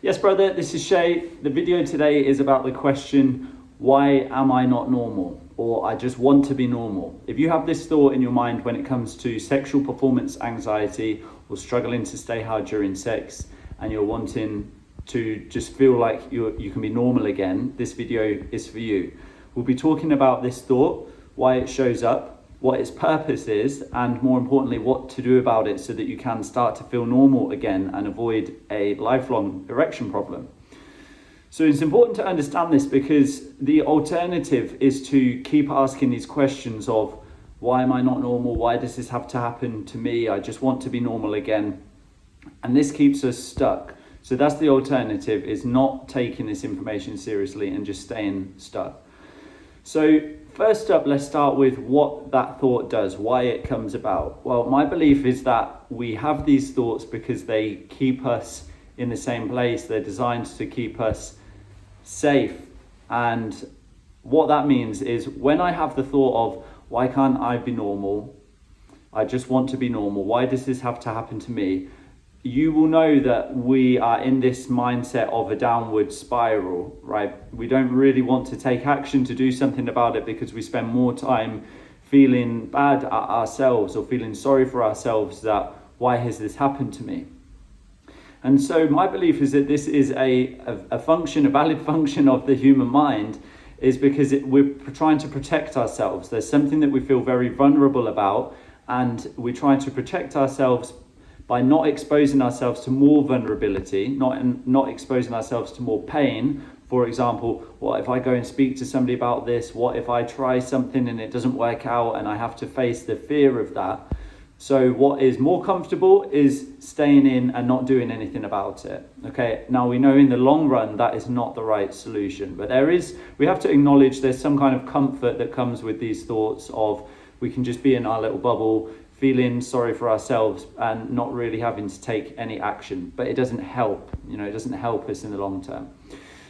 Yes, brother, this is Shay. The video today is about the question, why am I not normal? Or I just want to be normal. If you have this thought in your mind when it comes to sexual performance anxiety or struggling to stay hard during sex, and you're wanting to just feel like you can be normal again, this video is for you. We'll be talking about this thought, why it shows up, what its purpose is, and more importantly, what to do about it so that you can start to feel normal again and avoid a lifelong erection problem. So it's important to understand this because the alternative is to keep asking these questions of, why am I not normal? Why does this have to happen to me? I just want to be normal again. And this keeps us stuck. So that's the alternative, is not taking this information seriously and just staying stuck. So first up, let's start with what that thought does, why it comes about. Well, my belief is that we have these thoughts because they keep us in the same place. They're designed to keep us safe. And what that means is when I have the thought of, why can't I be normal? I just want to be normal. Why does this have to happen to me? You will know that we are in this mindset of a downward spiral, right? We don't really want to take action to do something about it because we spend more time feeling bad at ourselves or feeling sorry for ourselves that, why has this happened to me? And so my belief is that this is a valid function of the human mind, is because we're trying to protect ourselves. There's something that we feel very vulnerable about, and we're trying to protect ourselves by not exposing ourselves to more vulnerability, not exposing ourselves to more pain. For example, what if I go and speak to somebody about this? What if I try something and it doesn't work out and I have to face the fear of that? So what is more comfortable is staying in and not doing anything about it. Okay, now we know in the long run that is not the right solution, but we have to acknowledge there's some kind of comfort that comes with these thoughts of, we can just be in our little bubble, feeling sorry for ourselves and not really having to take any action. But it doesn't help, it doesn't help us in the long term.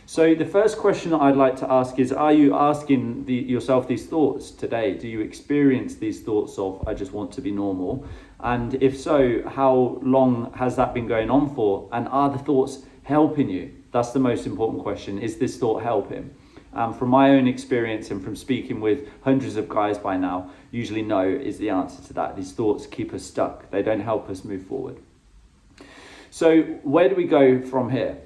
So the first question I'd like to ask is, are you asking yourself these thoughts today? Do you experience these thoughts of, I just want to be normal? And if so, how long has that been going on for? And are the thoughts helping you? That's the most important question. Is this thought helping? From my own experience and from speaking with hundreds of guys by now, usually no is the answer to that. These thoughts keep us stuck. They don't help us move forward. So where do we go from here?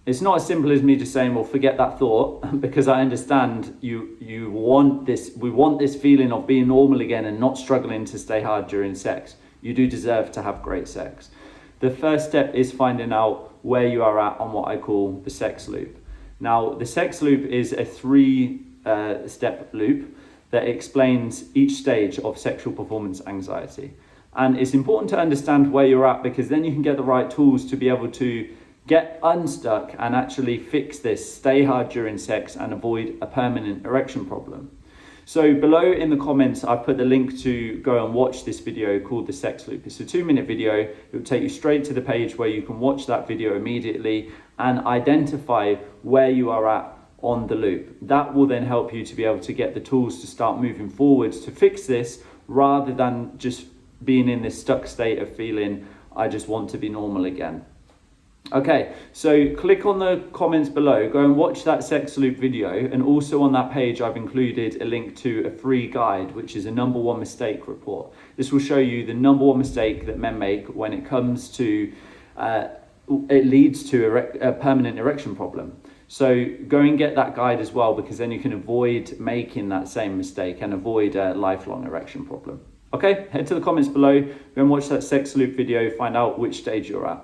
It's not as simple as me just saying, well, forget that thought, because I understand we want this feeling of being normal again and not struggling to stay hard during sex. You do deserve to have great sex. The first step is finding out where you are at on what I call the sex loop. Now, the sex loop is a 3-step loop that explains each stage of sexual performance anxiety. And it's important to understand where you're at, because then you can get the right tools to be able to get unstuck and actually fix this, stay hard during sex and avoid a permanent erection problem. So below in the comments, I've put the link to go and watch this video called The Sex Loop. It's a 2-minute video. It will take you straight to the page where you can watch that video immediately and identify where you are at on the loop. That will then help you to be able to get the tools to start moving forwards to fix this, rather than just being in this stuck state of feeling, I just want to be normal again. Okay, so click on the comments below, go and watch that sex loop video, and also on that page I've included a link to a free guide, which is a number 1 mistake report. This will show you the number 1 mistake that men make when it comes to, it leads to a permanent erection problem. So go and get that guide as well, because then you can avoid making that same mistake and avoid a lifelong erection problem. Okay, head to the comments below, go and watch that sex loop video, find out which stage you're at.